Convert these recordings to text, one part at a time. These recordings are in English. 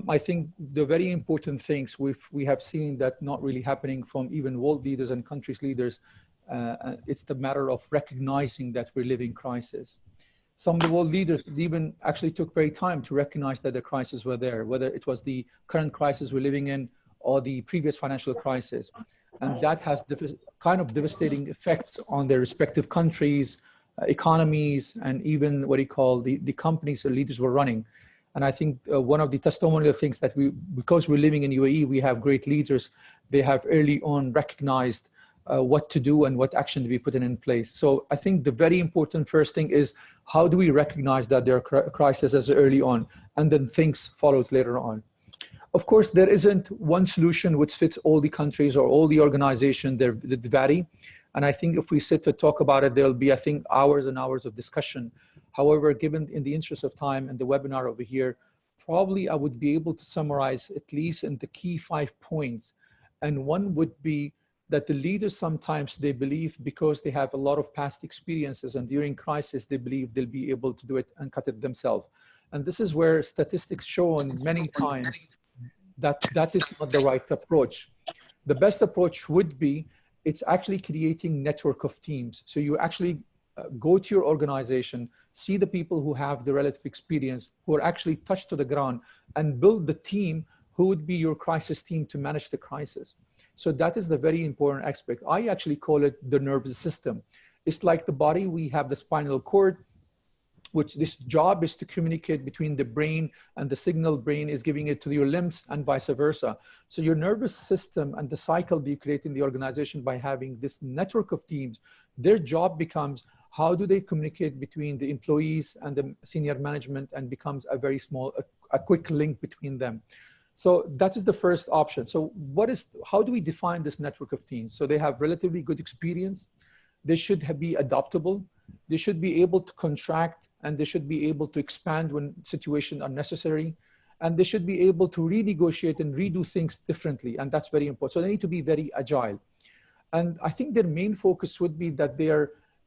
I think the very important things we have seen that not really happening from even world leaders and countries leaders, it's the matter of recognizing that we're living crisis. Some of the world leaders even actually took very time to recognize that the crises were there, whether it was the current crisis we're living in or the previous financial crisis. And that has kind of devastating effects on their respective countries, economies, and even what you call the companies the leaders were running. And I think one of the testimonial things that because we're living in UAE, we have great leaders. They have early on recognized what to do and what action to be put in place. So I think the very important first thing is, how do we recognize that there are crises as early on, and then things follows later on. Of course, there isn't one solution which fits all the countries or all the organizations. They vary. And I think if we sit to talk about it, there'll be, I think, hours and hours of discussion. However, given in the interest of time and the webinar over here, probably I would be able to summarize at least in the key 5 points. And one would be that the leaders sometimes they believe because they have a lot of past experiences and during crisis, they believe they'll be able to do it and cut it themselves. And this is where statistics show many times that that is not the right approach. The best approach would be, it's actually creating network of teams. So you actually go to your organization, see the people who have the relative experience, who are actually touched to the ground, and build the team who would be your crisis team to manage the crisis. So that is the very important aspect. I actually call it the nervous system. It's like the body, we have the spinal cord, which this job is to communicate between the brain, and the signal brain is giving it to your limbs and vice versa. So your nervous system and the cycle you create in the organization by having this network of teams, their job becomes, how do they communicate between the employees and the senior management, and becomes a very small, a quick link between them. So that is the first option. So how do we define this network of teams? So they have relatively good experience. They should be adaptable. They should be able to contract, and they should be able to expand when situations are necessary. And they should be able to renegotiate and redo things differently. And that's very important. So they need to be very agile. And I think their main focus would be that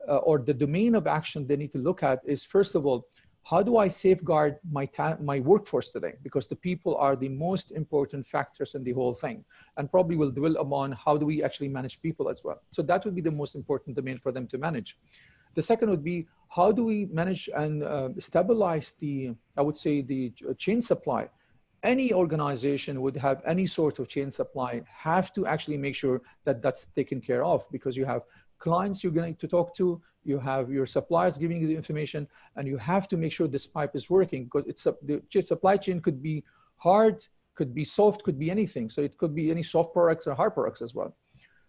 or the domain of action they need to look at is, first of all, how do I safeguard my workforce today? Because the people are the most important factors in the whole thing. And probably we'll dwell upon how do we actually manage people as well. So that would be the most important domain for them to manage. The second would be, how do we manage and stabilize I would say, the chain supply? Any organization would have any sort of chain supply, have to actually make sure that that's taken care of, because you have clients you're going to talk to, you have your suppliers giving you the information, and you have to make sure this pipe is working, because the supply chain could be hard, could be soft, could be anything. So it could be any soft products or hard products as well.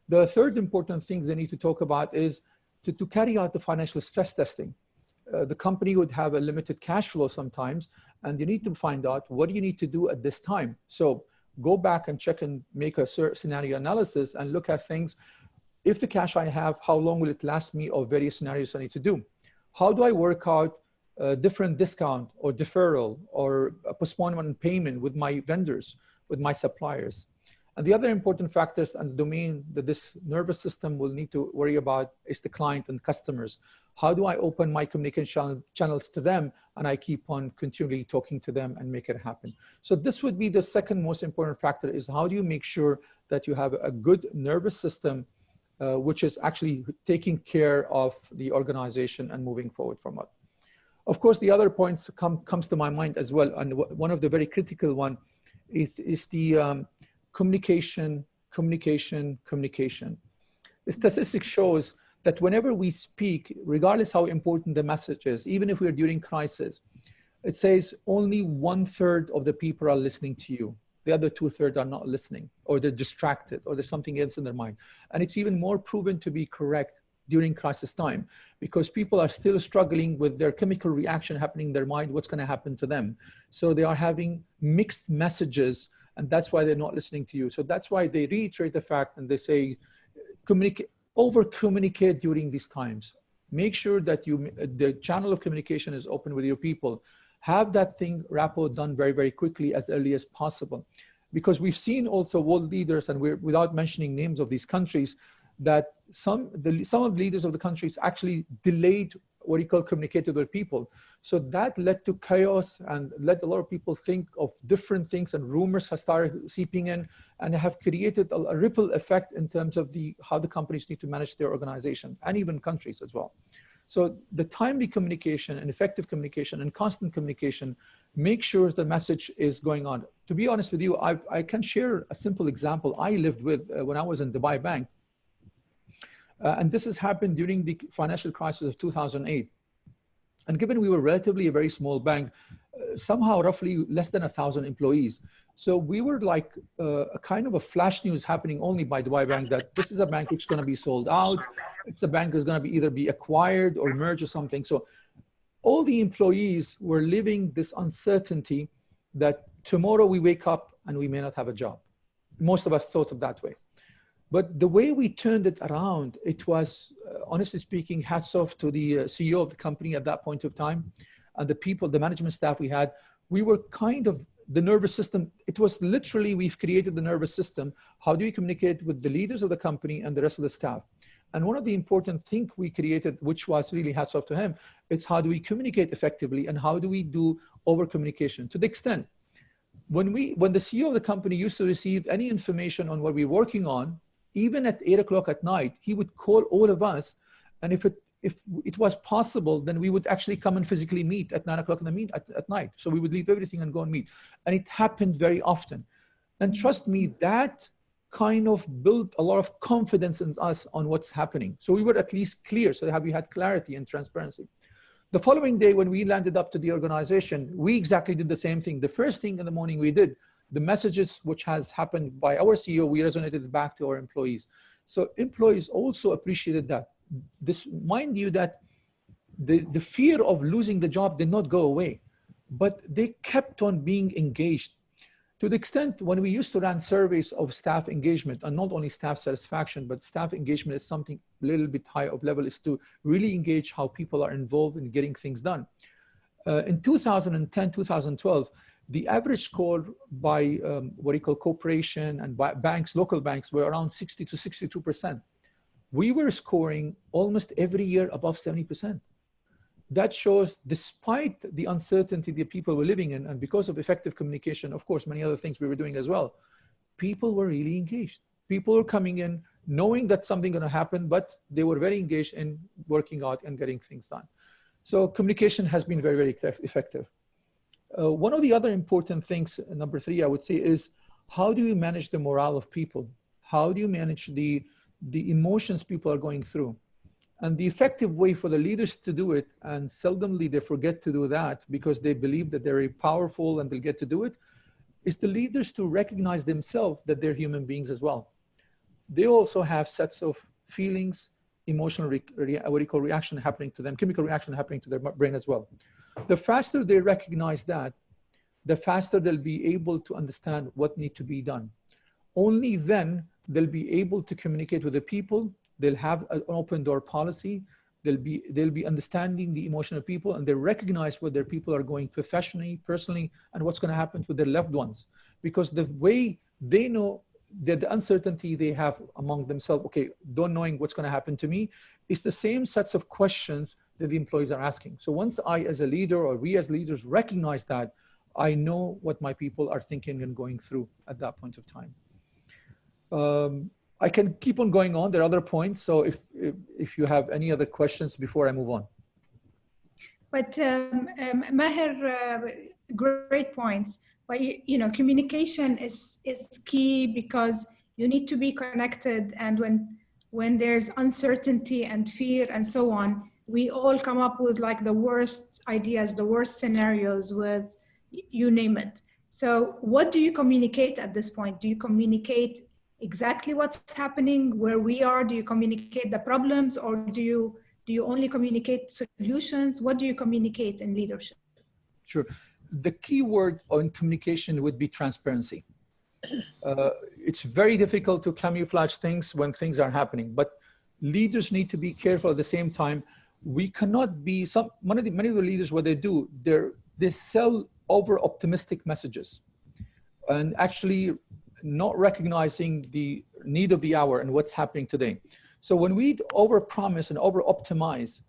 The third important thing they need to talk about is to carry out the financial stress testing. The company would have a limited cash flow sometimes, and you need to find out what do you need to do at this time. So go back and check and make a scenario analysis and look at things. If the cash I have, how long will it last me, or various scenarios I need to do? How do I work out a different discount or deferral or a postponement in payment with my vendors, with my suppliers? And the other important factors and domain that this nervous system will need to worry about is the client and customers. How do I open my communication channels to them, and I keep on continually talking to them and make it happen? So this would be the second most important factor, is how do you make sure that you have a good nervous system which is actually taking care of the organization and moving forward from it. Of course, the other points comes to my mind as well. And one of the very critical one is the communication. The statistics shows that whenever we speak, regardless how important the message is, even if we're during crisis, it says only 1/3 of the people are listening to you. The other 2/3 are not listening, or they're distracted, or there's something else in their mind. And it's even more proven to be correct during crisis time, because people are still struggling with their chemical reaction happening in their mind, what's going to happen to them. So they are having mixed messages, and that's why they're not listening to you. So that's why they reiterate the fact, and they say, over-communicate during these times. Make sure that the channel of communication is open with your people. Have that thing rapport done very, very quickly, as early as possible. Because we've seen also world leaders, and without mentioning names of these countries, that some of the leaders of the countries actually delayed what do you call, communicated with people. So that led to chaos and led a lot of people think of different things, and rumors have started seeping in and have created a ripple effect in terms of how the companies need to manage their organization and even countries as well. So the timely communication and effective communication and constant communication make sure the message is going on. To be honest with you, I can share a simple example I lived with when I was in Dubai Bank. And this has happened during the financial crisis of 2008. And given we were relatively a very small bank, somehow roughly less than 1,000 employees. So we were like a kind of a flash news happening only by Dubai Bank that this is a bank which is going to be sold out. It's a bank that's going to be either be acquired or merged or something. So all the employees were living this uncertainty that tomorrow we wake up and we may not have a job. Most of us thought of that way. But the way we turned it around, it was, honestly speaking, hats off to the CEO of the company at that point of time and the people, the management staff we had. We were kind of the nervous system. It was literally, we've created the nervous system. How do we communicate with the leaders of the company and the rest of the staff? And one of the important things we created, which was really hats off to him, it's how do we communicate effectively and how do we do over communication, to the extent when the CEO of the company used to receive any information on what we're working on, even at 8 o'clock at night, he would call all of us. And if it was possible, then we would actually come and physically meet at 9 o'clock at night. So we would leave everything and go and meet. And it happened very often. And trust me, that kind of built a lot of confidence in us on what's happening. So we were at least clear, so that we had clarity and transparency. The following day, when we landed up to the organization, we exactly did the same thing. The first thing in the morning we did, the messages which has happened by our CEO, we resonated back to our employees. So employees also appreciated that. This, mind you, that the fear of losing the job did not go away, but they kept on being engaged. To the extent when we used to run surveys of staff engagement, and not only staff satisfaction, but staff engagement is something a little bit high of level, is to really engage how people are involved in getting things done. In 2010, 2012, the average score by what you call corporation and by banks, local banks, were around 60 to 62%. We were scoring almost every year above 70%. That shows, despite the uncertainty that people were living in, and because of effective communication, of course, many other things we were doing as well, people were really engaged. People were coming in knowing that something going to happen, but they were very engaged in working out and getting things done. So communication has been very, very effective. One of the other important things, number 3, I would say, is how do you manage the morale of people? How do you manage the emotions people are going through? And the effective way for the leaders to do it, and seldomly they forget to do that because they believe that they're very powerful and they'll get to do it, is the leaders to recognize themselves that they're human beings as well. They also have sets of feelings, emotional, what you call reaction happening to them, chemical reaction happening to their brain as well. The faster they recognize that, the faster they'll be able to understand what needs to be done. Only then they'll be able to communicate with the people. They'll have an open door policy. They'll be understanding the emotion of people, and they recognize where their people are going professionally, personally, and what's going to happen with their loved ones. Because the way they know that the uncertainty they have among themselves, okay, don't knowing what's going to happen to me, is the same sets of questions that the employees are asking. So once I, as a leader, or we as leaders, recognize that, I know what my people are thinking and going through at that point of time. I can keep on going on. There are other points. So if you have any other questions before I move on. But Maher, great points. But communication is key, because you need to be connected. And when there's uncertainty and fear and so on, we all come up with like the worst ideas, the worst scenarios, with you name it. So what do you communicate at this point? Do you communicate exactly what's happening, where we are? Do you communicate the problems, or do you only communicate solutions? What do you communicate in leadership? Sure. The key word on communication would be transparency. It's very difficult to camouflage things when things are happening, but leaders need to be careful at the same time. We cannot be, many of the leaders, what they do, they sell over optimistic messages, and actually not recognizing the need of the hour and what's happening today. So when we over-promise and over-optimize,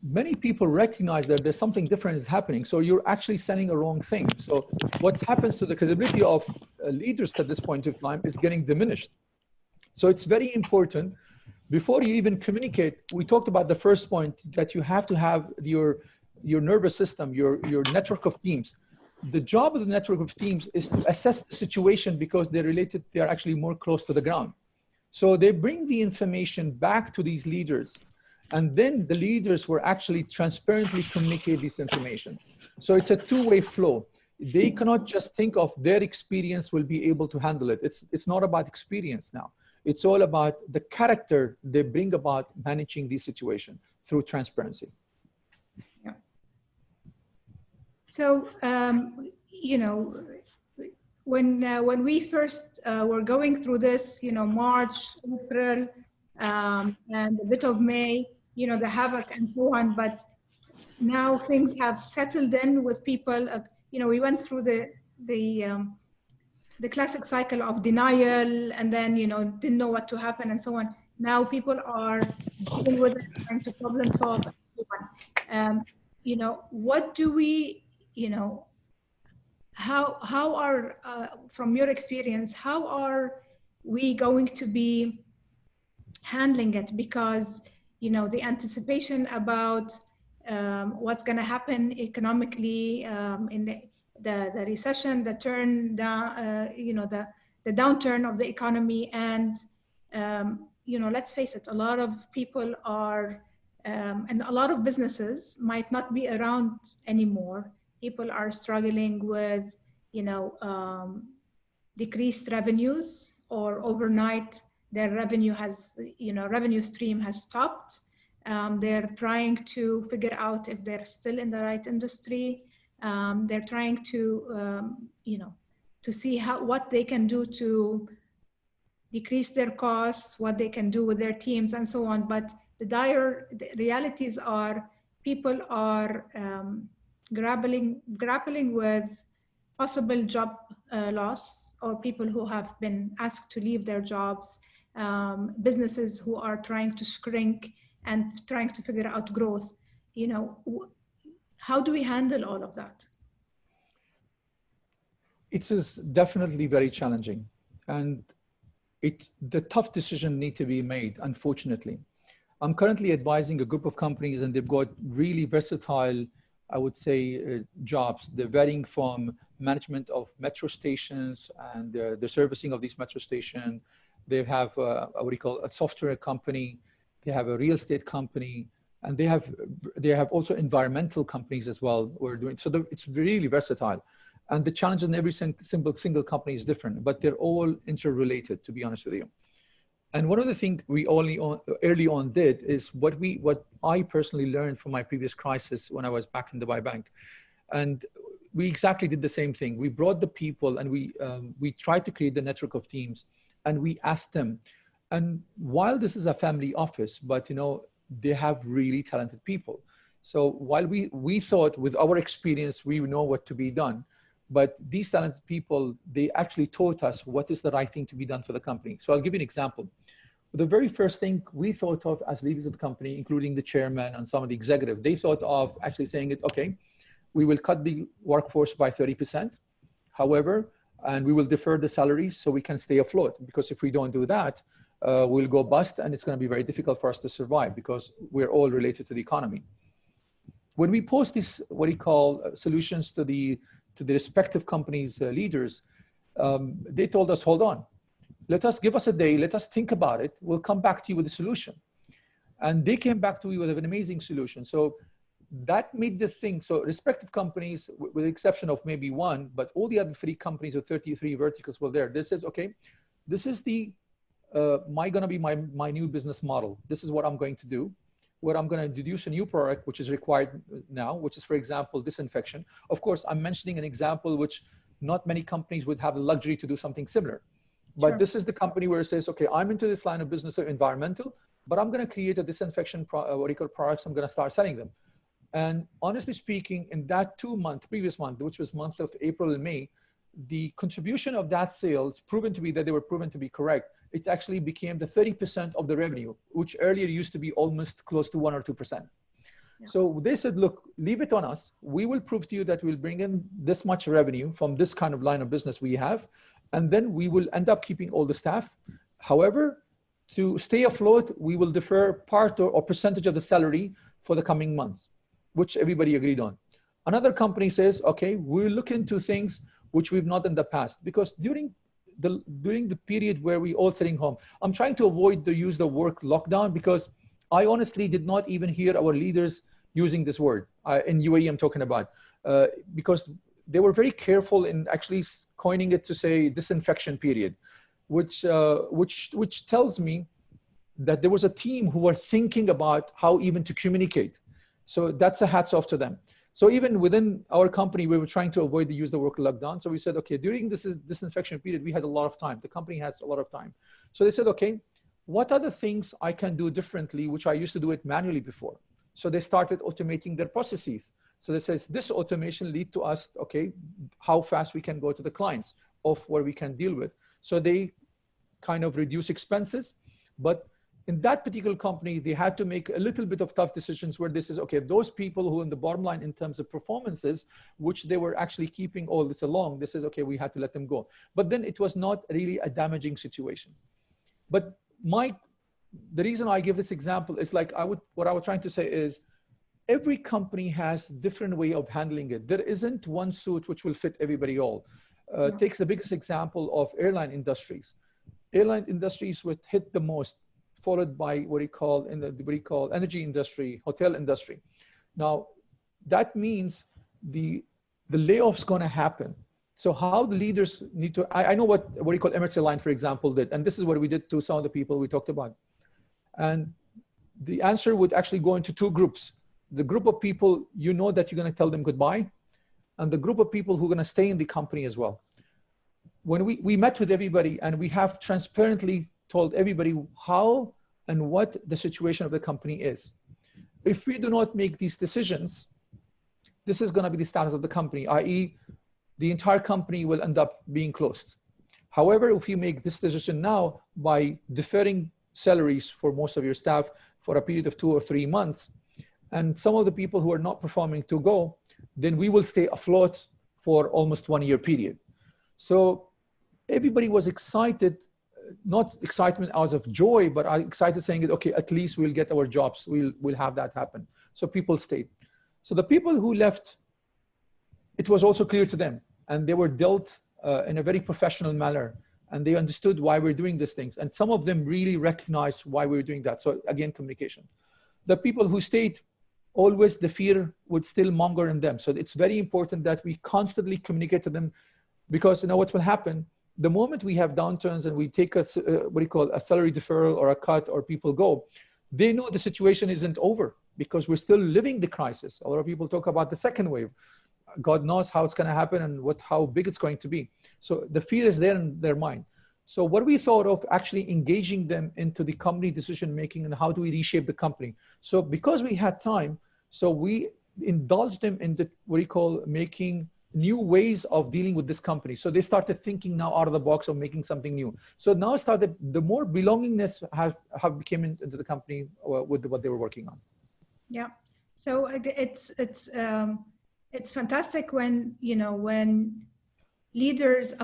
many people recognize that there's something different is happening. So you're actually selling a wrong thing. So what happens to the credibility of leaders at this point of time is getting diminished. So it's very important before you even communicate. We talked about the first point that you have to have your nervous system, your network of teams. The job of the network of teams is to assess the situation because they're actually more close to the ground. So they bring the information back to these leaders, and then the leaders will actually transparently communicate this information. So it's a two-way flow. They cannot just think of their experience will be able to handle it. It's not about experience now. It's all about the character they bring about managing this situation through transparency. Yeah. So, you know, when we first were going through this, you know, March, April, and a bit of May, you know, the havoc and so on, but now things have settled in with people. You know, we went through the classic cycle of denial, and then, you know, didn't know what to happen and so on. Now people are dealing with it, trying to problem solve and so on. You know, what do we, you know, how are, from your experience, how are we going to be handling it? Because, you know, the anticipation about what's going to happen economically in the recession, the turn down, you know, the downturn of the economy, and you know, let's face it, a lot of people are, and a lot of businesses might not be around anymore. People are struggling with, you know, decreased revenues, or overnight their revenue has, you know, revenue stream has stopped. They're trying to figure out if they're still in the right industry. They're trying to, you know, to see what they can do to decrease their costs, what they can do with their teams, and so on. But the realities are, people are grappling with possible job loss, or people who have been asked to leave their jobs, businesses who are trying to shrink and trying to figure out growth. You know, how do we handle all of that? It is definitely very challenging, and the tough decision need to be made, unfortunately. I'm currently advising a group of companies, and they've got really versatile, I would say, jobs. They're varying from management of metro stations and the servicing of these metro stations. They have what we call a software company. They have a real estate company, and they have also environmental companies as well. It's really versatile. And the challenge in every single company is different, but they're all interrelated, to be honest with you. And one of the things we early on did is what I personally learned from my previous crisis when I was back in Dubai Bank. And we exactly did the same thing. We brought the people, and we tried to create the network of teams, and we asked them. And while this is a family office, but, you know, they have really talented people. So while we thought with our experience, we know what to be done, but these talented people, they actually taught us what is the right thing to be done for the company. So I'll give you an example. The very first thing we thought of as leaders of the company, including the chairman and some of the executives, they thought of actually saying it, okay, we will cut the workforce by 30%. However, and we will defer the salaries so we can stay afloat, because if we don't do that, we'll go bust, and it's going to be very difficult for us to survive because we're all related to the economy. When we post these, what we call solutions to the respective companies' leaders, they told us, hold on, give us a day, let us think about it. We'll come back to you with a solution. And they came back to you with an amazing solution. So that made the thing, so respective companies, with the exception of maybe one, but all the other 3 companies or 33 verticals were there. This says, okay, this is gonna be my new business model. This is what I'm going to do. Where I'm going to introduce a new product, which is required now, which is, for example, disinfection. Of course, I'm mentioning an example which not many companies would have the luxury to do something similar. But This is the company where it says, okay, I'm into this line of business of environmental, but I'm going to create a disinfection products. I'm going to start selling them. And honestly speaking, in that previous month, which was month of April and May, the contribution of that sales they were proven to be correct. It actually became the 30% of the revenue, which earlier used to be almost close to 1 or 2%. So they said, look, leave it on us. We will prove to you that we'll bring in this much revenue from this kind of line of business we have. And then we will end up keeping all the staff. However, to stay afloat, we will defer part or percentage of the salary for the coming months, which everybody agreed on. Another company says, okay, we'll look into things which we've not in the past, because during the period where we all sitting home, I'm trying to avoid to use the word lockdown, because I honestly did not even hear our leaders using this word. In UAE, I'm talking about, because they were very careful in actually coining it to say disinfection period, which tells me that there was a team who were thinking about how even to communicate. So that's a hats off to them. So even within our company, we were trying to avoid the use the word lockdown. So we said, okay, during this disinfection period, we had a lot of time. The company has a lot of time. So they said, okay, what are the things I can do differently, which I used to do it manually before? So they started automating their processes. So they says, this automation lead to us, okay, how fast we can go to the clients of where we can deal with. So they kind of reduce expenses. But in that particular company, they had to make a little bit of tough decisions where this is, okay, those people who in the bottom line in terms of performances, which they were actually keeping all this along, this is, okay, we had to let them go. But then it was not really a damaging situation. But the reason I give this example is like, what I was trying to say is, every company has different way of handling it. There isn't one suit which will fit everybody all. Takes the biggest example of airline industries. Airline industries were hit the most, followed by what we call energy industry, hotel industry. Now, that means the layoff's going to happen. So how the leaders need to, I know what we call Emirates Airline, for example, did, and this is what we did to some of the people we talked about. And the answer would actually go into two groups. The group of people, you know that you're going to tell them goodbye, and the group of people who are going to stay in the company as well. When we met with everybody, and we have transparently told everybody how and what the situation of the company is. If we do not make these decisions, this is going to be the status of the company, i.e. the entire company will end up being closed. However, if you make this decision now by deferring salaries for most of your staff for a period of 2 or 3 months, and some of the people who are not performing to go, then we will stay afloat for almost 1 year period. So everybody was excited, not excitement out of joy, but I excited saying, okay, at least we'll get our jobs. We'll have that happen. So people stayed. So the people who left, it was also clear to them, and they were dealt in a very professional manner, and they understood why we're doing these things. And some of them really recognized why we were doing that. So again, communication. The people who stayed, always the fear would still monger in them. So it's very important that we constantly communicate to them, because you know what will happen? The moment we have downturns and we take a salary deferral or a cut, or people go, they know the situation isn't over, because we're still living the crisis. A lot of people talk about the second wave. God knows how it's going to happen and how big it's going to be. So the fear is there in their mind. So what we thought of actually engaging them into the company decision making, and how do we reshape the company. So because we had time, so we indulged them in making new ways of dealing with this company. So they started thinking now out of the box of making something new. So now started the more belongingness have become into the company with what they were working on. Yeah. So it's fantastic when leaders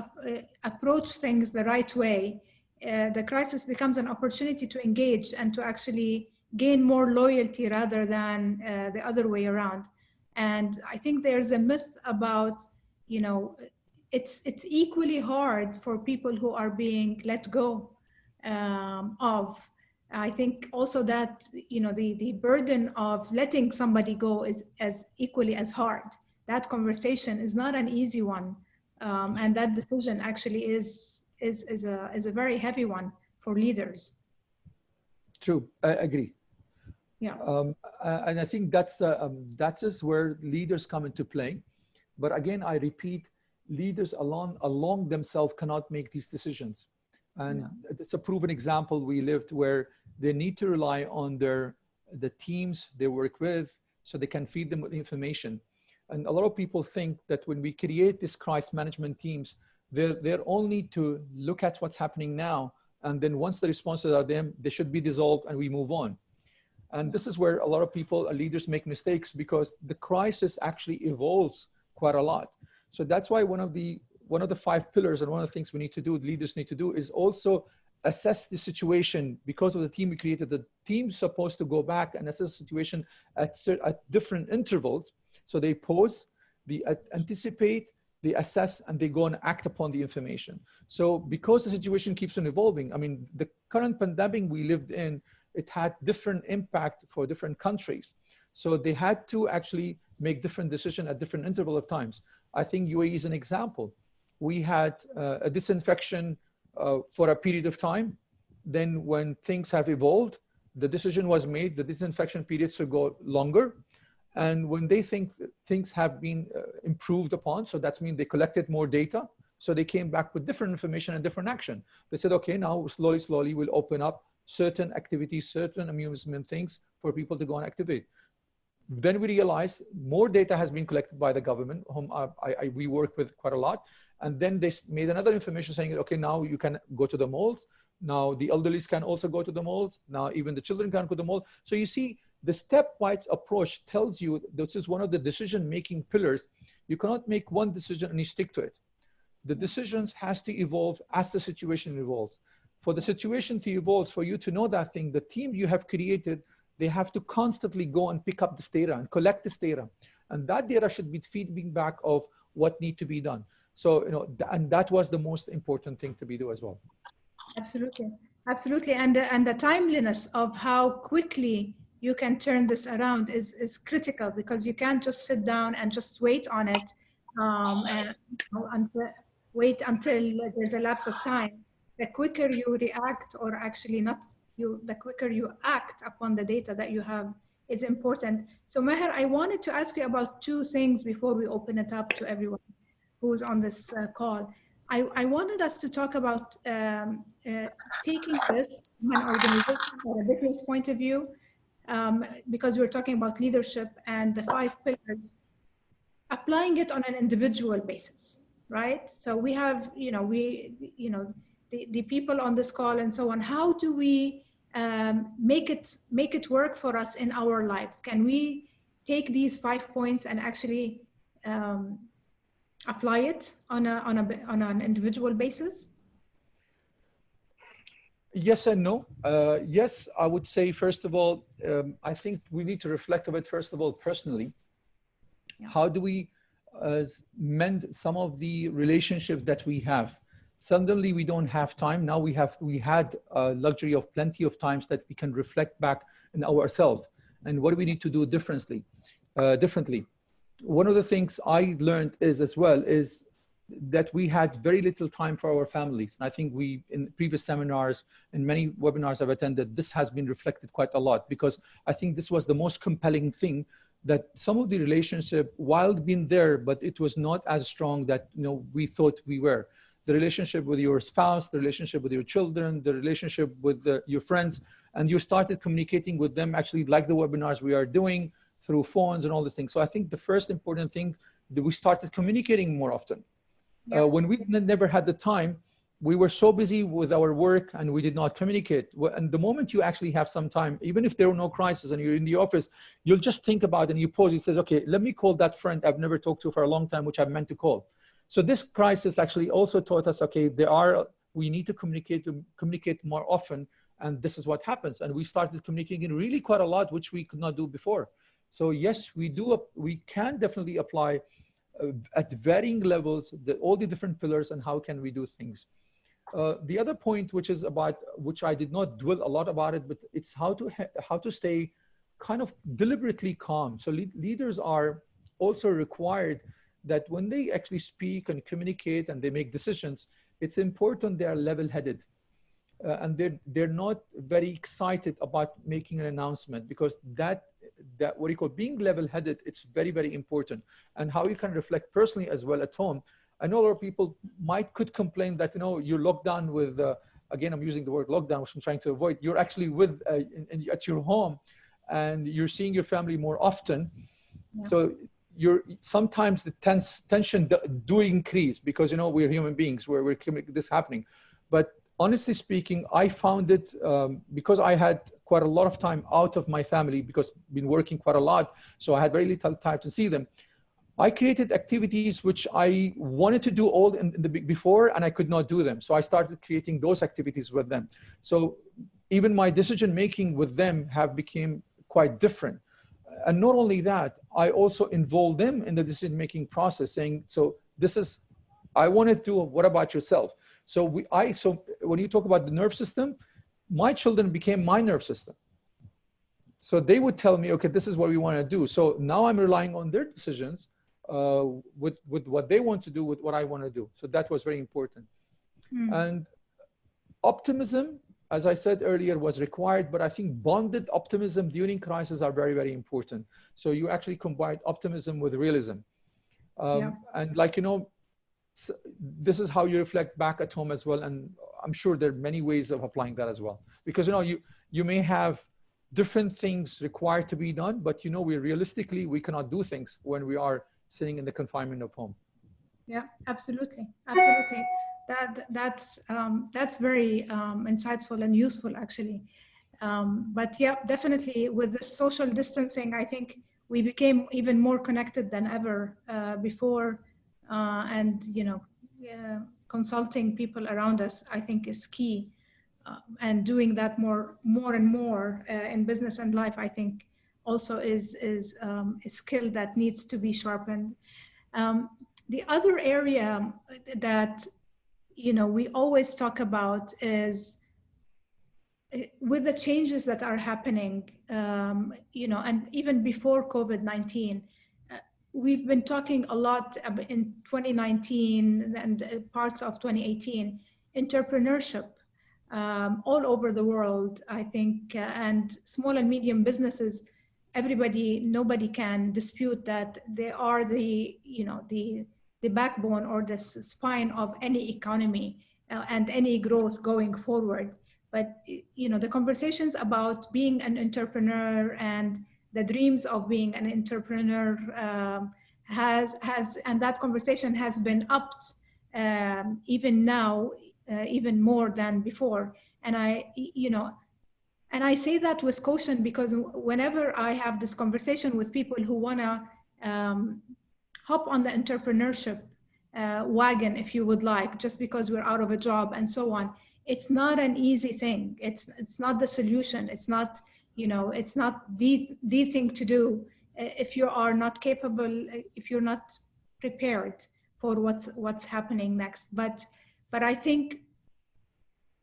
approach things the right way. The crisis becomes an opportunity to engage and to actually gain more loyalty rather than the other way around. And I think there's a myth about, it's equally hard for people who are being let go of. I think also that, the burden of letting somebody go is as equally as hard. That conversation is not an easy one. And that decision actually is a very heavy one for leaders. True, I agree. Yeah. And I think that is where leaders come into play. But again, I repeat, leaders along themselves cannot make these decisions. And it's a proven example we lived, where they need to rely on the teams they work with, so they can feed them with information. And a lot of people think that when we create these crisis management teams, they're only to look at what's happening now, and then once the responses are there, they should be dissolved and we move on. And this is where a lot of people, leaders, make mistakes, because the crisis actually evolves quite a lot. So that's why one of the 5 pillars, and one of the things we need to do, leaders need to do, is also assess the situation. Because of the team we created, the team's supposed to go back and assess the situation at different intervals. So they pause, they anticipate, they assess, and they go and act upon the information. So because the situation keeps on evolving, I mean, the current pandemic we lived in, it had different impact for different countries. So they had to actually make different decisions at different interval of times. I think UAE is an example. We had a disinfection for a period of time. Then when things have evolved, the decision was made, the disinfection period should go longer. And when they think things have been improved upon, so that means they collected more data. So they came back with different information and different action. They said, okay, now slowly we'll open up certain activities, certain amusement things for people to go and activate. Then we realized more data has been collected by the government, whom we work with quite a lot. And then they made another information saying, okay, now you can go to the malls. Now the elderly can also go to the malls. Now even the children can go to the mall. So you see, the stepwise approach tells you this is one of the decision-making pillars. You cannot make one decision and you stick to it. The decisions has to evolve as the situation evolves. For the situation to evolve, for you to know that thing, the team you have created, they have to constantly go and pick up this data and collect this data. And that data should be feeding back of what need to be done. So, and that was the most important thing to be do as well. Absolutely. Absolutely. And the timeliness of how quickly you can turn this around is critical, because you can't just sit down and just wait on it and wait until there's a lapse of time. The quicker you react, or actually not you, the quicker you act upon the data that you have is important. So Maher, I wanted to ask you about 2 things before we open it up to everyone who's on this call. I wanted us to talk about taking this from an organization or a business point of view, because we're talking about leadership and the 5 pillars, applying it on an individual basis, right? So we have, the people on this call and so on. How do we make it work for us in our lives? Can we take these 5 points and actually apply it on an individual basis? Yes and no. Yes, I would say, first of all, I think we need to reflect on it, first of all, personally. Yeah. How do we mend some of the relationships that we have? Suddenly we don't have time. Now we had a luxury of plenty of times that we can reflect back in ourselves. And what do we need to do differently? One of the things I learned is that we had very little time for our families. And I think in previous seminars and many webinars I've attended, this has been reflected quite a lot, because I think this was the most compelling thing, that some of the relationship, while being there, but it was not as strong that we thought we were. The relationship with your spouse, the relationship with your children, the relationship with your friends, and you started communicating with them actually like the webinars we are doing through phones and all these things. So I think the first important thing that we started communicating more often. Yeah. When we never had the time, we were so busy with our work and we did not communicate. And the moment you actually have some time, even if there were no crisis and you're in the office, you'll just think about it and you pause. He says, okay, let me call that friend I've never talked to for a long time, which I meant to call. So this crisis actually also taught us, okay, we need to communicate more often. And this is what happens. And we started communicating really quite a lot, which we could not do before. So yes, we can definitely apply at varying levels, all the different pillars, and how can we do things. The other point, which I did not dwell a lot about it, but it's how to stay kind of deliberately calm. So leaders are also required that when they actually speak and communicate and they make decisions, it's important they are level-headed. And they're not very excited about making an announcement, because that what you call being level-headed, it's very, very important. And how you can reflect personally as well at home. I know a lot of people could complain that you're locked down with again, I'm using the word lockdown, which I'm trying to avoid. You're actually at your home and you're seeing your family more often. Yeah. So sometimes the tension do increase, because we're human beings, we're this happening. But honestly speaking, I found it because I had quite a lot of time out of my family because I've been working quite a lot. So I had very little time to see them. I created activities which I wanted to do all in the before, and I could not do them. So I started creating those activities with them. So even my decision making with them have become quite different. And not only that, I also involve them in the decision making process, saying, so this is, I want to do, what about yourself? So when you talk about the nerve system, my children became my nerve system. So they would tell me, okay, this is what we want to do. So now I'm relying on their decisions with what they want to do with what I want to do. So that was very important. And optimism, as I said earlier, was required, but I think bonded optimism during crisis are very, very important. So you actually combine optimism with realism. And like, you know, this is how you reflect back at home as well. And I'm sure there are many ways of applying that as well. Because, you know, you may have different things required to be done, but, you know, we cannot do things when we are sitting in the confinement of home. Yeah, absolutely. Absolutely. That's very insightful and useful, actually. But yeah, definitely with the social distancing, I think we became even more connected than ever before. And, you know, consulting people around us, I think, is key. And doing that more and more in business and life, I think, also is a skill that needs to be sharpened. The other area that, you know, we always talk about is with the changes that are happening, you know, and even before COVID-19, we've been talking a lot in 2019 and parts of 2018, entrepreneurship all over the world, I think, and small and medium businesses. Nobody can dispute that they are the, you know, the backbone or the spine of any economy and any growth going forward. But, you know, the conversations about being an entrepreneur and the dreams of being an entrepreneur and that conversation has been upped even now, even more than before. And I say that with caution, because whenever I have this conversation with people who want to hop on the entrepreneurship wagon, if you would like, just because we're out of a job and so on, it's not an easy thing. It's not the solution. It's not, you know, it's not the thing to do if you are not capable, if you're not prepared for what's happening next. But I think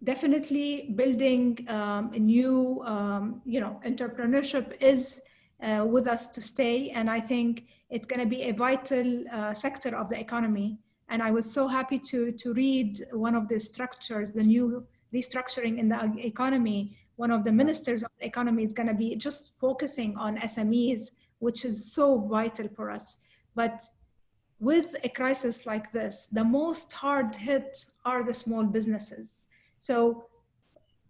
definitely building a new, you know, entrepreneurship is with us to stay. And I think it's going to be a vital sector of the economy. And I was so happy to read one of the structures, the new restructuring in the economy. One of the ministers of the economy is going to be just focusing on SMEs, which is so vital for us. But with a crisis like this, the most hard hit are the small businesses. So,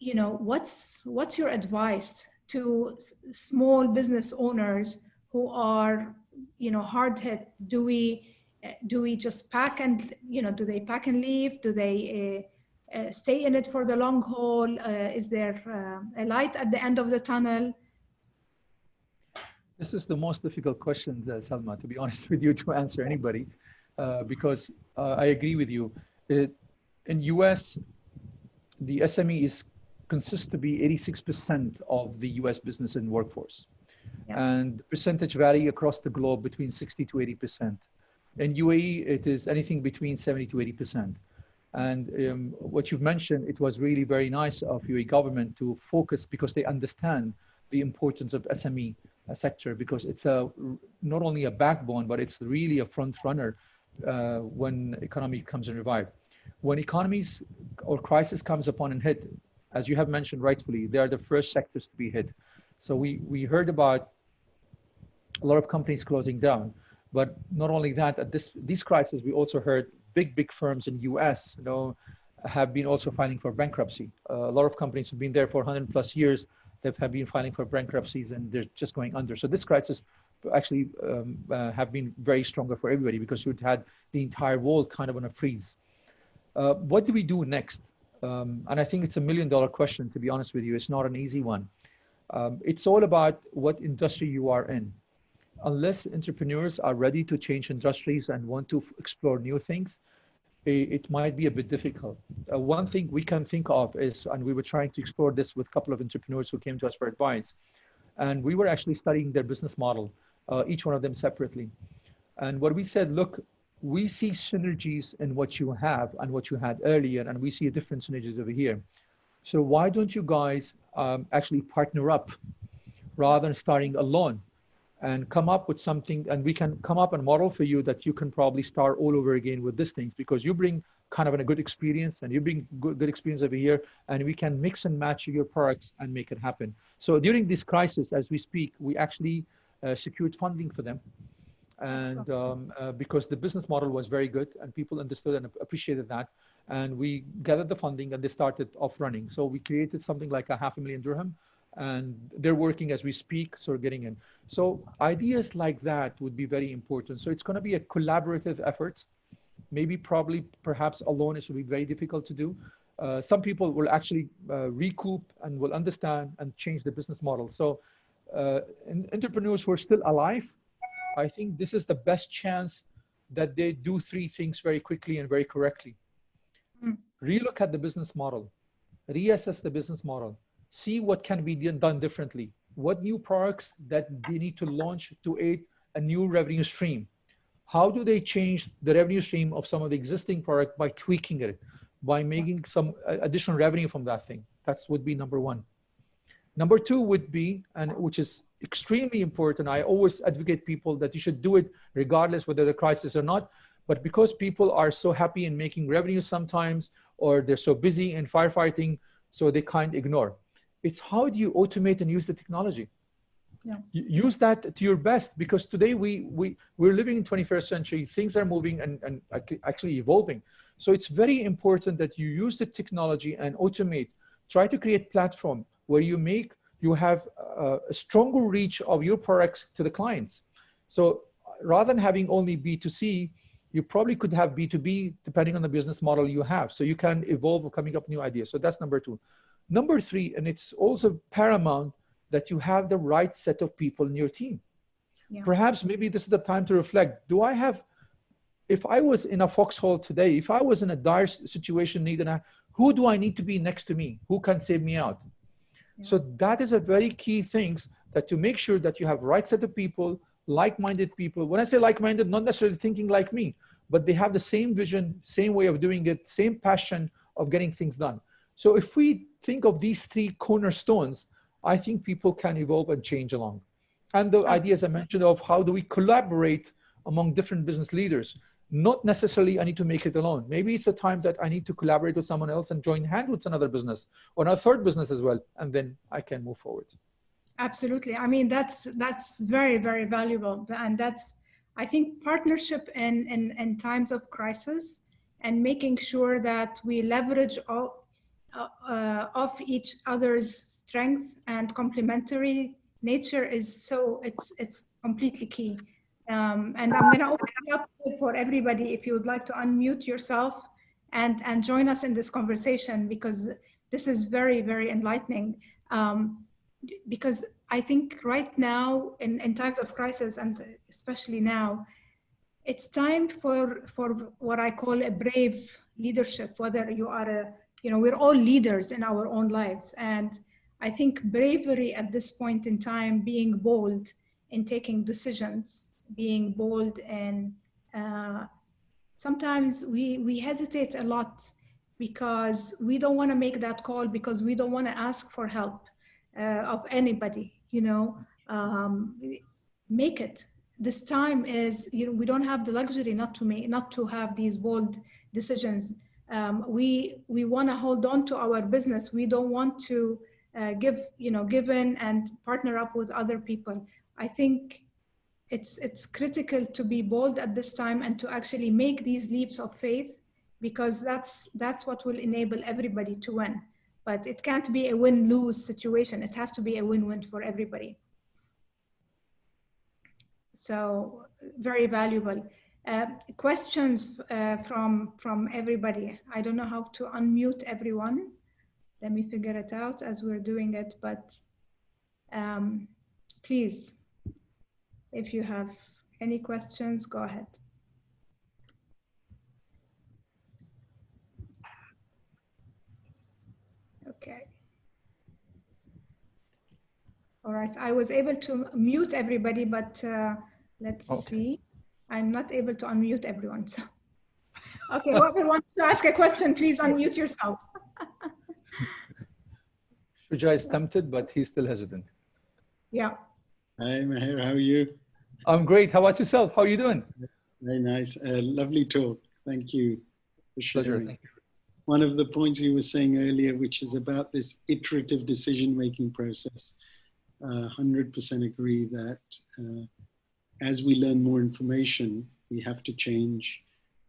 you know, what's your advice to small business owners who are, you know, hard hit? Do we just pack and, you know, do they pack and leave? Do they stay in it for the long haul? Is there a light at the end of the tunnel? This is the most difficult question, Salma, to be honest with you, to answer anybody, because I agree with you. In US, the SME consists to be 86% of the US business and workforce. Yeah. And the percentage vary across the globe between 60 to 80%. In UAE, it is anything between 70 to 80%. And what you've mentioned, it was really very nice of UAE government to focus, because they understand the importance of SME sector, because it's not only a backbone, but it's really a front runner when economy comes and revive. When economies or crisis comes upon and hit, as you have mentioned rightfully, they are the first sectors to be hit. So we heard about a lot of companies closing down, but not only that, at these crises, we also heard big firms in US, you know, have been also filing for bankruptcy. A lot of companies have been there for 100 plus years. They have been filing for bankruptcies and they're just going under. So this crisis actually have been very stronger for everybody, because you'd had the entire world kind of on a freeze. What do we do next? And I think it's $1 million question, to be honest with you. It's not an easy one. It's all about what industry you are in. Unless entrepreneurs are ready to change industries and want to explore new things, it might be a bit difficult. One thing we can think of is, and we were trying to explore this with a couple of entrepreneurs who came to us for advice, and we were actually studying their business model, each one of them separately. And what we said, look, we see synergies in what you have and what you had earlier, and we see different synergies over here. So why don't you guys actually partner up rather than starting alone, and come up with something, and we can come up and model for you that you can probably start all over again with this thing, because you bring kind of a good experience and you bring good experience over here, and we can mix and match your products and make it happen. So during this crisis, as we speak, we actually secured funding for them. And because the business model was very good and people understood and appreciated that, and we gathered the funding and they started off running. So we created something like a $500,000 and they're working as we speak, so we're getting in. So ideas like that would be very important. So it's going to be a collaborative effort. Maybe, probably, perhaps alone, it will be very difficult to do. Some people will actually recoup and will understand and change the business model. So entrepreneurs who are still alive, I think this is the best chance that they do three things very quickly and very correctly. Relook at the business model, reassess the business model, see what can be done differently, what new products that they need to launch to aid a new revenue stream. How do they change the revenue stream of some of the existing product by tweaking it, by making some additional revenue from that thing? That would be number one. Number two would be, and which is extremely important, I always advocate people that you should do it regardless whether the crisis or not, but because people are so happy in making revenue sometimes, or they're so busy in firefighting, so they can't ignore. It's how do you automate and use the technology? Yeah. Use that to your best, because today we're living in 21st century, things are moving and actually evolving. So it's very important that you use the technology and automate. Try to create platform where you have a stronger reach of your products to the clients. So rather than having only B2C, you probably could have B2B depending on the business model you have. So you can evolve coming up with new ideas. So that's number two. Number three, and it's also paramount, that you have the right set of people in your team. Yeah. Perhaps maybe this is the time to reflect. If I was in a foxhole today, if I was in a dire situation, who do I need to be next to me? Who can save me out? Yeah. So that is a very key thing, that to make sure that you have right set of people, like-minded people. When I say like-minded, not necessarily thinking like me, but they have the same vision, same way of doing it, same passion of getting things done. So if we think of these three cornerstones, I think people can evolve and change along. And the ideas I mentioned of how do we collaborate among different business leaders, not necessarily I need to make it alone. Maybe it's a time that I need to collaborate with someone else and join hands with another business or a third business as well, and then I can move forward. Absolutely. I mean, that's very, very valuable. And that's, I think, partnership in times of crisis, and making sure that we leverage all of each other's strength and complementary nature is it's completely key. And I'm going to open it up for everybody if you would like to unmute yourself and join us in this conversation, because this is very, very enlightening. Because I think right now, in times of crisis, and especially now, it's time for what I call a brave leadership. Whether you are we're all leaders in our own lives, and I think bravery at this point in time, being bold in taking decisions, being bold, and sometimes we hesitate a lot because we don't want to make that call, because we don't want to ask for help of anybody. Make it. This time is, we don't have the luxury not to have these bold decisions. We want to hold on to our business. We don't want to give in and partner up with other people. I think it's critical to be bold at this time and to actually make these leaps of faith, because that's what will enable everybody to win. But it can't be a win-lose situation. It has to be a win-win for everybody. So very valuable. Questions from everybody. I don't know how to unmute everyone. Let me figure it out as we're doing it, but please, if you have any questions, go ahead. Okay. All right, I was able to mute everybody, but let's see. I'm not able to unmute everyone. So, okay, whoever wants to ask a question, please unmute yourself. Shuja is tempted, but he's still hesitant. Yeah. Hi, Maher, how are you? I'm great. How about yourself? How are you doing? Very nice. Lovely talk. Thank you for sharing. Pleasure. Thank you. One of the points you were saying earlier, which is about this iterative decision-making process, 100% agree that as we learn more information, we have to change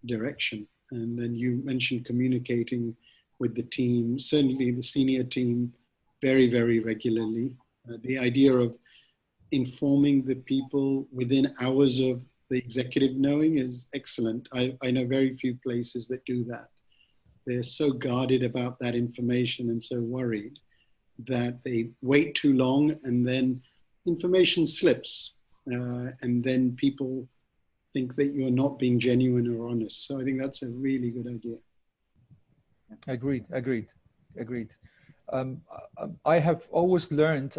direction. And then you mentioned communicating with the team, certainly the senior team, very, very regularly. The idea of informing the people within hours of the executive knowing is excellent. I know very few places that do that. They're so guarded about that information and so worried that they wait too long and then information slips and then people think that you're not being genuine or honest. So I think that's a really good idea. Agreed. I have always learned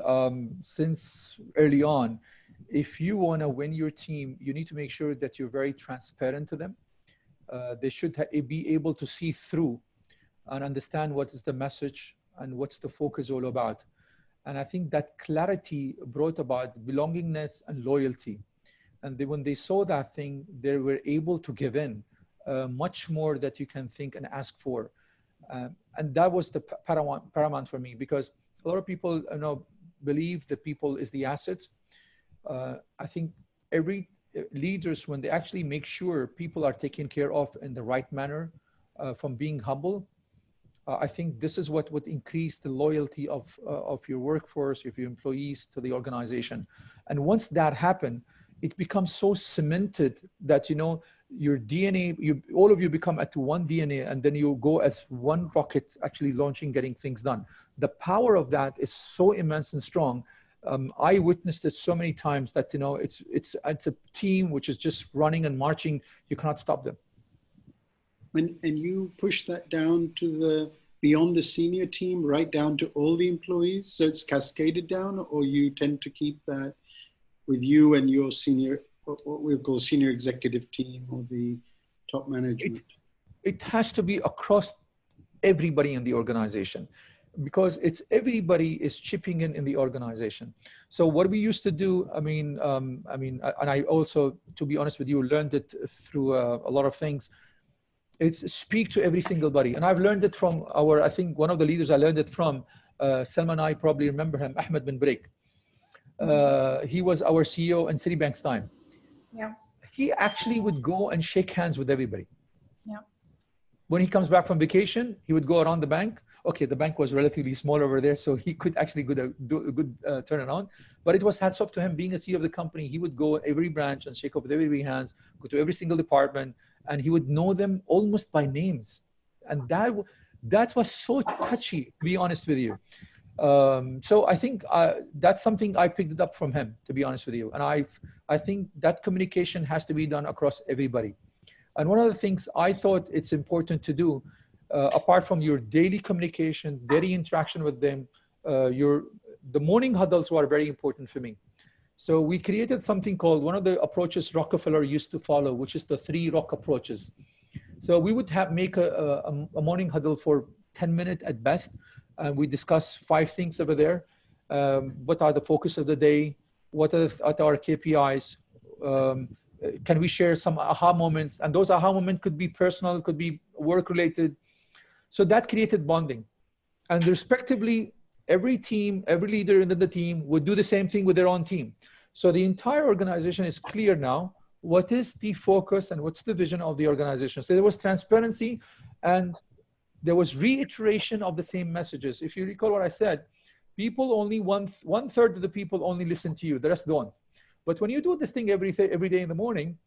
since early on, if you want to win your team, you need to make sure that you're very transparent to them. They should be able to see through and understand what is the message and what's the focus all about. And I think that clarity brought about belongingness and loyalty. And when they saw that thing, they were able to give in much more that you can think and ask for. And that was the paramount for me, because a lot of people believe that people is the asset. I think every leaders, when they actually make sure people are taken care of in the right manner, from being humble, I think this is what would increase the loyalty of your workforce, of your employees to the organization. And once that happened, it becomes so cemented that, your DNA, all of you become at one DNA, and then you go as one rocket, actually launching, getting things done. The power of that is so immense and strong. I witnessed it so many times that, it's a team which is just running and marching. You cannot stop them. And you push that down to beyond the senior team, right down to all the employees. So it's cascaded down, or you tend to keep that with you and your senior, what we call senior executive team, or the top management? It has to be across everybody in the organization, because it's everybody is chipping in the organization. So what we used to do, and I also, to be honest with you, learned it through a lot of things. It's speak to every single body. And I've learned it from I think one of the leaders I learned it from, Selma and I probably remember him, Ahmed bin Break. He was our CEO in Citibank's time. Yeah. He actually would go and shake hands with everybody. Yeah. When he comes back from vacation, he would go around the bank. Okay, the bank was relatively small over there, so he could actually do a good turnaround. But it was hats off to him, being a CEO of the company. He would go every branch and shake off everybody's hands, go to every single department, and he would know them almost by names. And that was so touchy, to be honest with you. So I think that's something I picked it up from him, to be honest with you. And I think that communication has to be done across everybody. And one of the things I thought it's important to do, apart from your daily communication, daily interaction with them, the morning huddles were very important for me. So we created something called, one of the approaches Rockefeller used to follow, which is the 3 rock approaches. So we would make a morning huddle for 10 minutes at best. And we discuss 5 things over there. What are the focus of the day? What are our KPIs? Can we share some aha moments? And those aha moments could be personal, could be work related. So that created bonding. And respectively, every team, every leader in the team would do the same thing with their own team. So the entire organization is clear now. What is the focus and what's the vision of the organization? So there was transparency, and there was reiteration of the same messages. If you recall what I said, people only one third of the people only listen to you, the rest don't. But when you do this thing every day in the morning,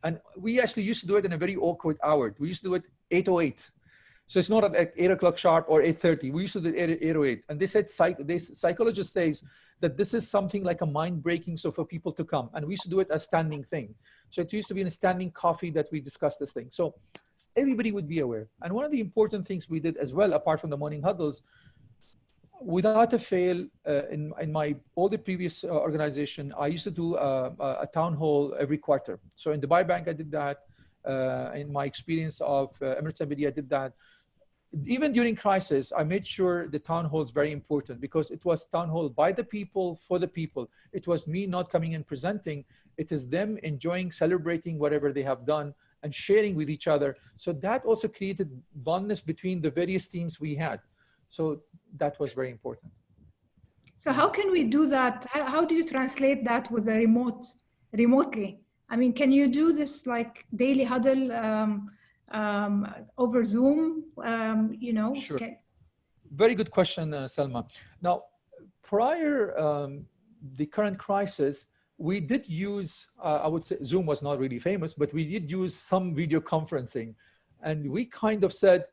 And we actually used to do it in a very awkward hour. We used to do it 8:08. So it's not at 8 o'clock sharp or 8:30. We used to do it at 8:08. And they said, psychologists says that this is something like a mind breaking, so for people to come. And we used to do it as standing thing. So it used to be in a standing coffee that we discussed this thing. So everybody would be aware. And one of the important things we did as well, apart from the morning huddles, without a fail, in my all the previous organization, I used to do a town hall every quarter. So in Dubai Bank, I did that. In my experience of Emirates NBD, I did that. Even during crisis, I made sure the town hall is very important because it was town hall by the people, for the people. It was me not coming and presenting. It is them enjoying, celebrating whatever they have done and sharing with each other. So that also created oneness between the various teams we had. So that was very important. So how can we do that? How do you translate that with a remotely? I mean, can you do this like daily huddle over Zoom? You know, sure. Very good question, Salma. Now, prior the current crisis, we did use, I would say Zoom was not really famous, but we did use some video conferencing. And we kind of said,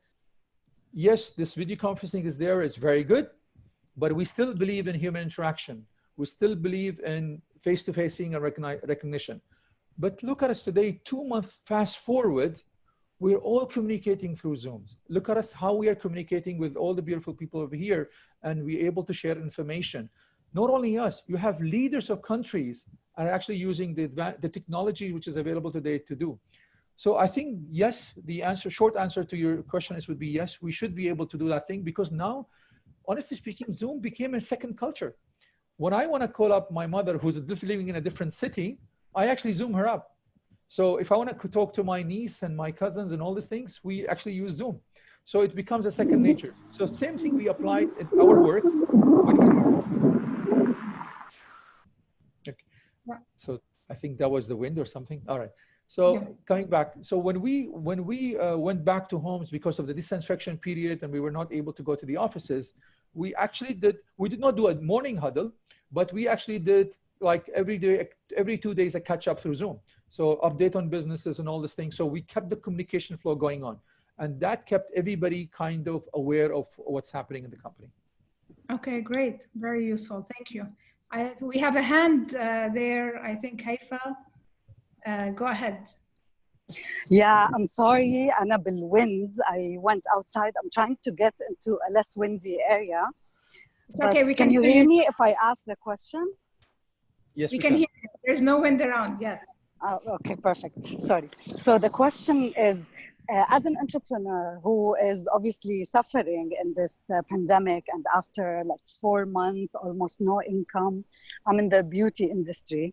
yes, this video conferencing is there, it's very good, but we still believe in human interaction. We still believe in face-to-face seeing and recognition. But look at us today, 2 months fast forward, we're all communicating through Zooms. Look at us, how we are communicating with all the beautiful people over here, and we're able to share information. Not only us, you have leaders of countries are actually using the technology which is available today to do. So I think, yes, the short answer to your question would be yes, we should be able to do that thing because now, honestly speaking, Zoom became a second culture. When I want to call up my mother who's living in a different city, I actually Zoom her up. So if I want to talk to my niece and my cousins and all these things, we actually use Zoom. So it becomes a second nature. So same thing we applied in our work. Okay. So I think that was the wind or something. All right. So coming back, so when we went back to homes because of the disinfection period and we were not able to go to the offices, we did not do a morning huddle, but we actually did like every day, every 2 days, a catch up through Zoom. So update on businesses and all these things. So we kept the communication flow going on, and that kept everybody kind of aware of what's happening in the company. Okay, great. Very useful. Thank you. We have a hand there, I think, Haifa. Go ahead. Yeah, I'm sorry, Anna, بالwind. I went outside. I'm trying to get into a less windy area. Okay, we can you hear me if I ask the question? Yes, we can hear you. There's no wind around, yes. Okay, perfect. Sorry. So the question is, as an entrepreneur who is obviously suffering in this pandemic and after like 4 months, almost no income, I'm in the beauty industry.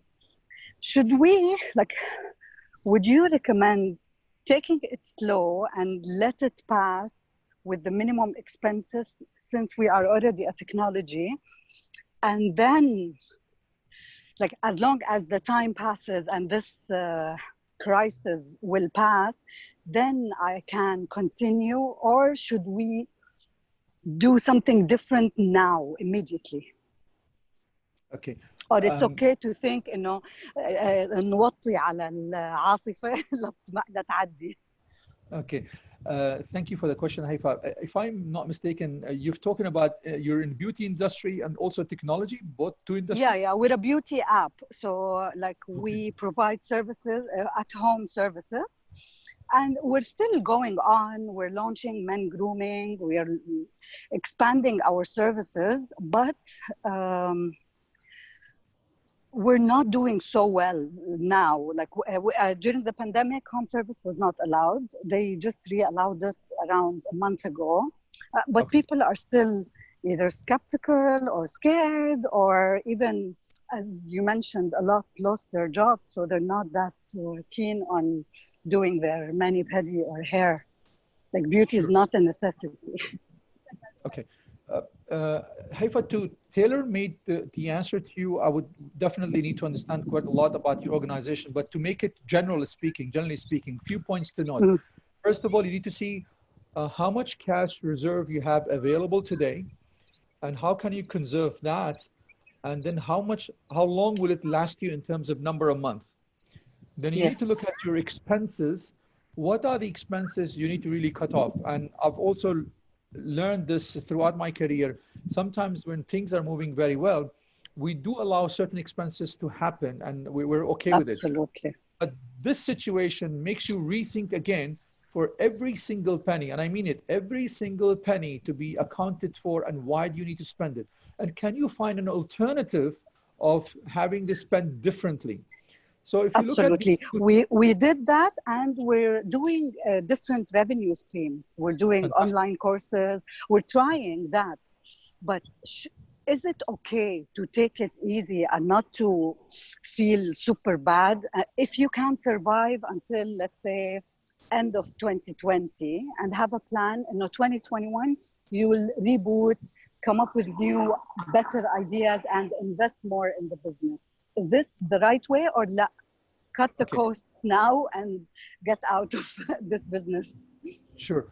Would you recommend taking it slow and let it pass with the minimum expenses since we are already a technology? And then, like, as long as the time passes and this crisis will pass, then I can continue, or should we do something different now, immediately? Okay. Or it's okay to think إنه نوطي على العاصفة لا تعدي. Okay. Thank you for the question, Haifa. If I'm not mistaken, you're talking about you're in beauty industry and also technology, both two industries? Yeah, we're a beauty app. So like we provide services, at-home services. And we're still going on. We're launching men grooming. We are expanding our services, but we're not doing so well now. Like during the pandemic, home service was not allowed. They just re-allowed it around a month ago. But okay. People are still either skeptical or scared, or even, as you mentioned, a lot lost their jobs. So they're not that keen on doing their mani-pedi or hair. Like beauty is not a necessity. Okay. Haifa, to tailor-made the answer to you, I would definitely need to understand quite a lot about your organization, but to make it generally speaking, few points to note. First of all, you need to see how much cash reserve you have available today, and how can you conserve that, and then how long will it last you in terms of number of months. then you need to look at your expenses. What are the expenses you need to really cut off? And I've also learned this throughout my career. Sometimes when things are moving very well, we do allow certain expenses to happen and we're okay with it. Absolutely. But this situation makes you rethink again for every single penny, and I mean it, every single penny to be accounted for and why do you need to spend it? And can you find an alternative of having this spent differently? So if you look at Absolutely, we did that, and we're doing different revenue streams. We're doing online courses. We're trying that, but is it okay to take it easy and not to feel super bad? If you can survive until, let's say, end of 2020 and have a plan, in 2021, you will reboot, come up with new, better ideas and invest more in the business. Is this the right way, or cut the costs now and get out of this business? Sure.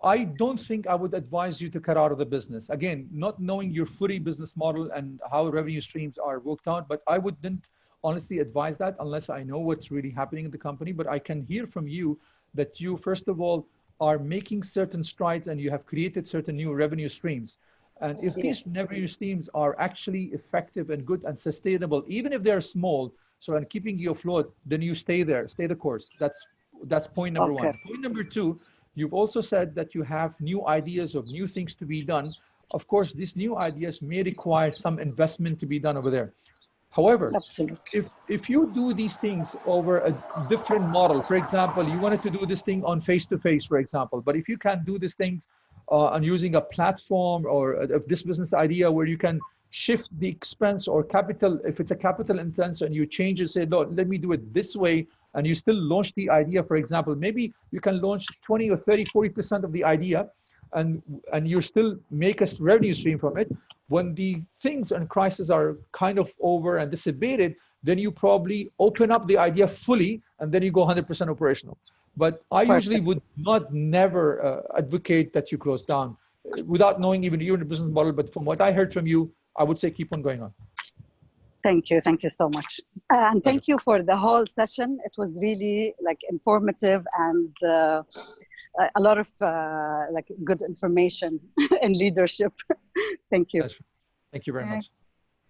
I don't think I would advise you to cut out of the business. Again, not knowing your fully business model and how revenue streams are worked out, but I wouldn't honestly advise that unless I know what's really happening in the company. But I can hear from you that you, first of all, are making certain strides and you have created certain new revenue streams. And if these revenue streams are actually effective and good and sustainable, even if they're small, so and keeping you afloat, then you stay there, stay the course. That's point number one. Point number two, you've also said that you have new ideas of new things to be done. Of course, these new ideas may require some investment to be done over there. However, if you do these things over a different model, for example, you wanted to do this thing on face-to-face, for example, but if you can't do these things on using a platform or this business idea where you can shift the expense or capital, if it's a capital intense and you change it, say, no, let me do it this way, and you still launch the idea, for example, maybe you can launch 20 or 30, 40% of the idea and you still make a revenue stream from it. When the things and crises are kind of over and dissipated, then you probably open up the idea fully and then you go 100% operational. But I usually would never advocate that you close down without knowing even your business model. But from what I heard from you, I would say keep on going on. Thank you so much, and thank you for the whole session. It was really informative and a lot of good information in leadership. Thank you. Thank you very much.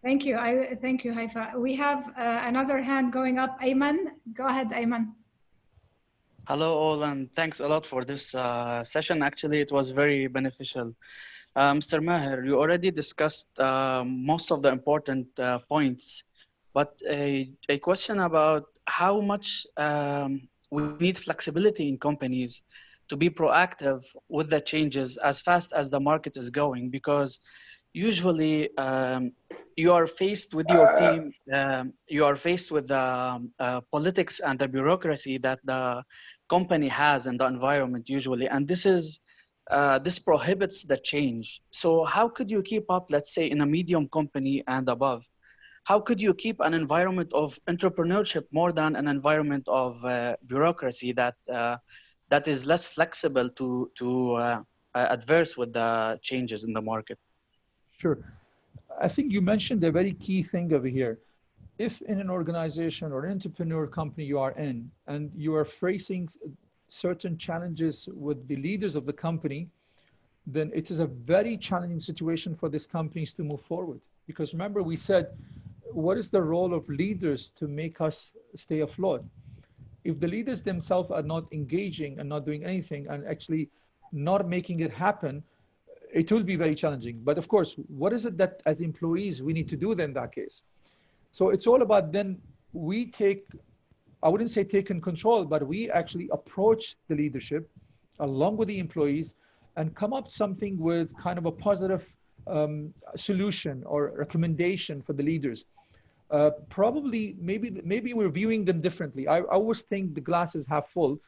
Thank you. Thank you, Haifa. We have another hand going up. Ayman, go ahead, Ayman. Hello all, and thanks a lot for this session. Actually, it was very beneficial. Mr. Maher, you already discussed most of the important points, but a question about how much we need flexibility in companies to be proactive with the changes as fast as the market is going, because usually you are faced with your team, you are faced with the politics and the bureaucracy that the company has in the environment usually, and this prohibits the change. So how could you keep up, let's say in a medium company and above, how could you keep an environment of entrepreneurship more than an environment of bureaucracy that is less flexible to adverse with the changes in the market? Sure. I think you mentioned a very key thing over here. If in an organization or an entrepreneur company you are in and you are facing certain challenges with the leaders of the company, then it is a very challenging situation for these companies to move forward. Because remember, we said, what is the role of leaders to make us stay afloat? If the leaders themselves are not engaging and not doing anything and actually not making it happen, it will be very challenging. But of course, what is it that as employees we need to do then in that case? So it's all about then we take, I wouldn't say taking control, but we actually approach the leadership along with the employees and come up something with kind of a positive solution or recommendation for the leaders. Probably, maybe we're viewing them differently. I always think the glass is half full.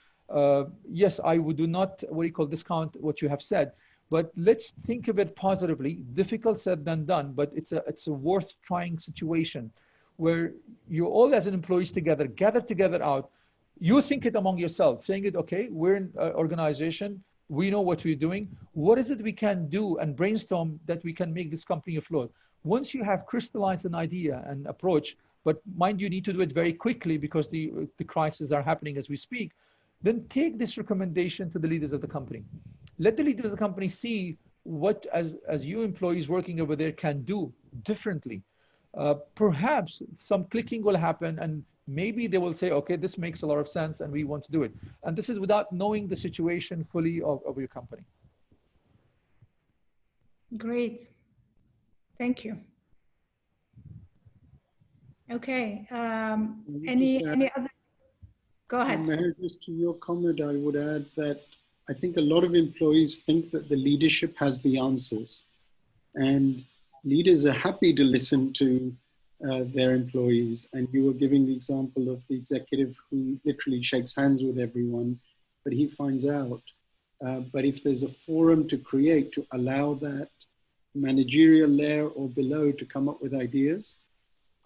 Yes, I would do not, discount what you have said, but let's think of it positively. Difficult said than done, but it's a worth trying situation where you all as an employees together, gather together out, you think it among yourself, saying it, okay, we're an organization, we know what we're doing, what is it we can do and brainstorm that we can make this company afloat. Once you have crystallized an idea and approach, but mind you need to do it very quickly because the crises are happening as we speak, then take this recommendation to the leaders of the company. Let the leaders of the company see what, as you employees working over there, can do differently. Perhaps some clicking will happen and maybe they will say, okay, this makes a lot of sense and we want to do it. And this is without knowing the situation fully of your company. Great. Thank you. Okay. Any other? Go ahead. Meher, just to your comment, I would add that I think a lot of employees think that the leadership has the answers, and leaders are happy to listen to their employees. And you were giving the example of the executive who literally shakes hands with everyone, but he finds out. But if there's a forum to create to allow that managerial layer or below to come up with ideas,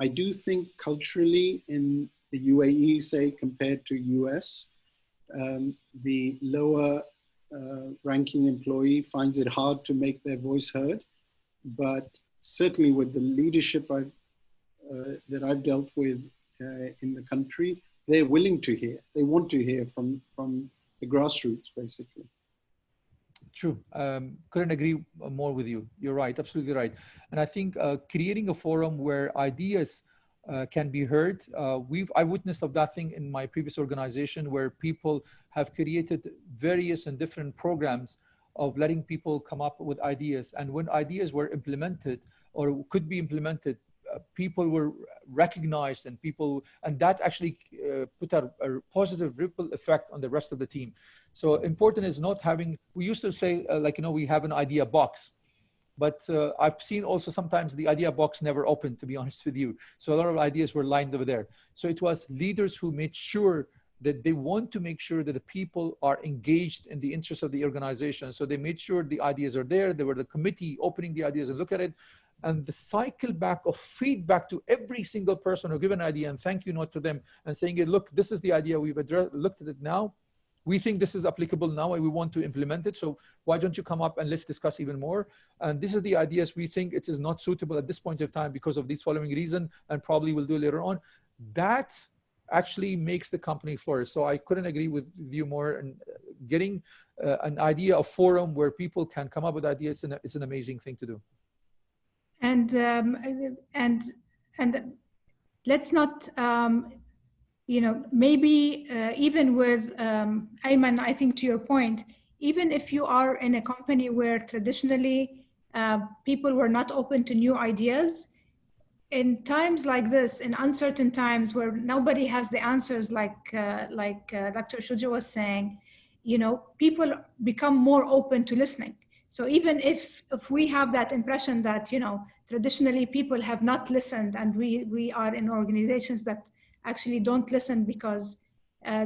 I do think culturally in the UAE, say, compared to US, the lower ranking employee finds it hard to make their voice heard. But certainly with the leadership that I've dealt with in the country, they're willing to hear. They want to hear from the grassroots, basically. True. Couldn't agree more with you. You're right, absolutely right. And I think creating a forum where ideas can be heard. I witnessed of that thing in my previous organization where people have created various and different programs of letting people come up with ideas. And when ideas were implemented or could be implemented, people were recognized and that actually put a positive ripple effect on the rest of the team. So important is not having, we used to say we have an idea box. But I've seen also sometimes the idea box never opened, to be honest with you. So a lot of ideas were lined over there. So it was leaders who made sure that they want to make sure that the people are engaged in the interests of the organization. So they made sure the ideas are there. They were the committee opening the ideas and look at it. And the cycle back of feedback to every single person who gave an idea and thank you note to them and saying, look, this is the idea. We've looked at it now. We think this is applicable now and we want to implement it. So why don't you come up and let's discuss even more? And this is the ideas we think it is not suitable at this point of time because of these following reason and probably will do later on. That actually makes the company flourish. So I couldn't agree with you more. And getting an idea, a forum where people can come up with ideas is an amazing thing to do. And let's not, maybe even with Ayman, I think to your point, even if you are in a company where traditionally people were not open to new ideas, in times like this, in uncertain times where nobody has the answers, like Dr. Shuja was saying, people become more open to listening. So even if we have that impression that, traditionally people have not listened and we are in organizations that actually don't listen because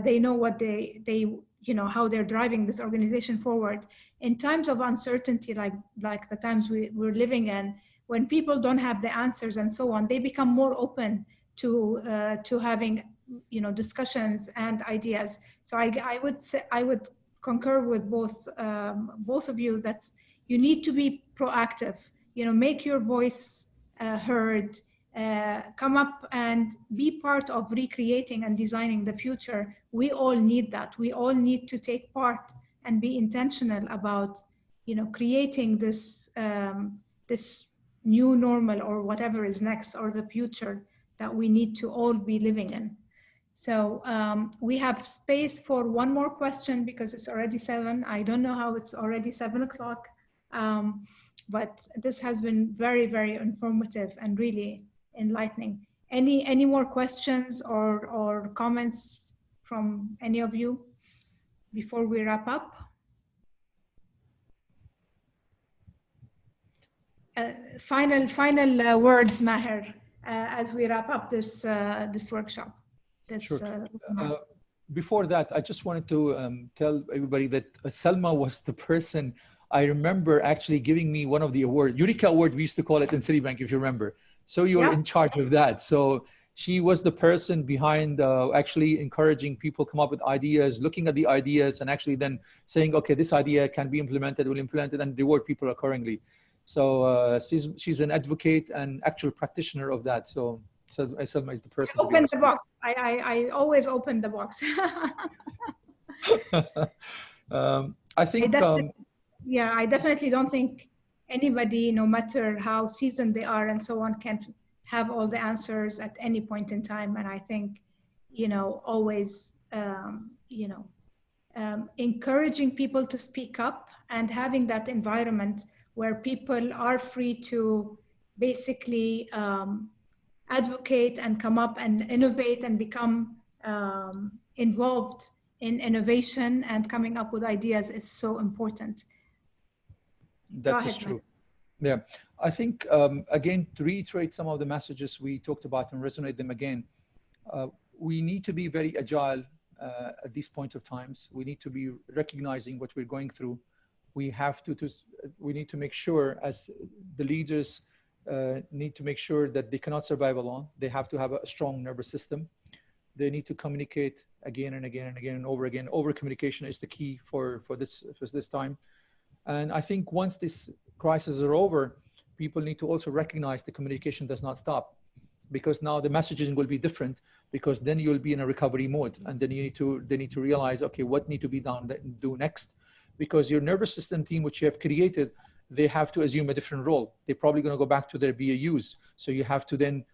they know what they how they're driving this organization forward. In times of uncertainty, like the times we're living in, when people don't have the answers and so on, they become more open to having discussions and ideas. So I would concur with both of you that you need to be proactive. Make your voice heard. Come up and be part of recreating and designing the future. We all need that. We all need to take part and be intentional about, creating this this new normal or whatever is next, or the future that we need to all be living in. So we have space for one more question because it's already 7. I don't know how it's already 7 o'clock, but this has been very, very informative and really enlightening. Any more questions or comments from any of you before we wrap up? Final words, Maher, as we wrap up this workshop. Sure. Before that, I just wanted to tell everybody that Salma was the person I remember actually giving me one of the awards, Eureka Award, we used to call it in Citibank, if you remember. So you were in charge of that. So she was the person behind actually encouraging people come up with ideas, looking at the ideas, and actually then saying, okay, this idea can be implemented, we'll implement it, and reward people accordingly. So she's an advocate and actual practitioner of that. So Selma is the person. Open the box. I always open the box. I think. I definitely don't think anybody, no matter how seasoned they are and so on, can have all the answers at any point in time. And I think, always, encouraging people to speak up and having that environment where people are free to basically advocate and come up and innovate and become involved in innovation and coming up with ideas is so important. That is true. Yeah, I think, again, to reiterate some of the messages we talked about and resonate them again, we need to be very agile at this point of times. We need to be recognizing what we're going through. We need to make sure, as the leaders need to make sure that they cannot survive alone. They have to have a strong nervous system. They need to communicate again and again and again and over again. Over communication is the key for this time. And I think once this crisis are over, people need to also recognize the communication does not stop, because now the messaging will be different, because then you'll be in a recovery mode, and then they need to realize, okay, what need to be do next, because your nervous system team, which you have created, they have to assume a different role. They're probably going to go back to their BAUs. So you have to then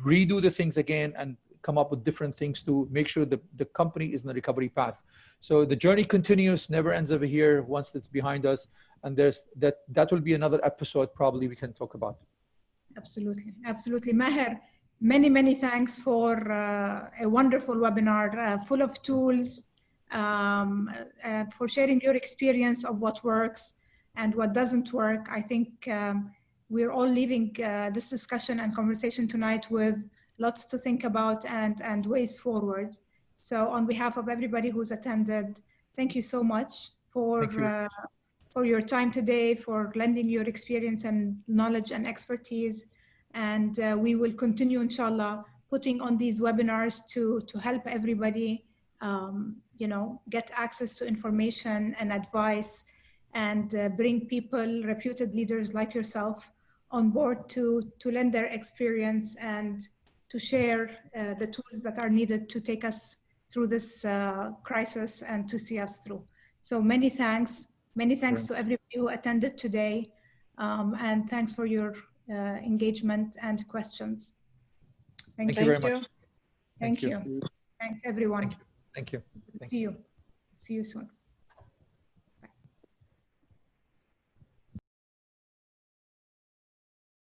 redo the things again and come up with different things to make sure the company is in the recovery path. So the journey continues, never ends over here once it's behind us. And that will be another episode probably we can talk about. Absolutely. Absolutely. Maher, many thanks for a wonderful webinar full of tools, for sharing your experience of what works and what doesn't work. I think we're all leaving this discussion and conversation tonight with lots to think about and ways forward. So on behalf of everybody who's attended, thank you so much for your time today, for lending your experience and knowledge and expertise. And we will continue, inshallah, putting on these webinars to help everybody, get access to information and advice, and bring people, reputed leaders like yourself, on board to lend their experience and to share the tools that are needed to take us through this crisis and to see us through. So many thanks to everybody who attended today, and thanks for your engagement and questions. Thank you very much. Thank you. Thanks everyone. Thank you. See you soon.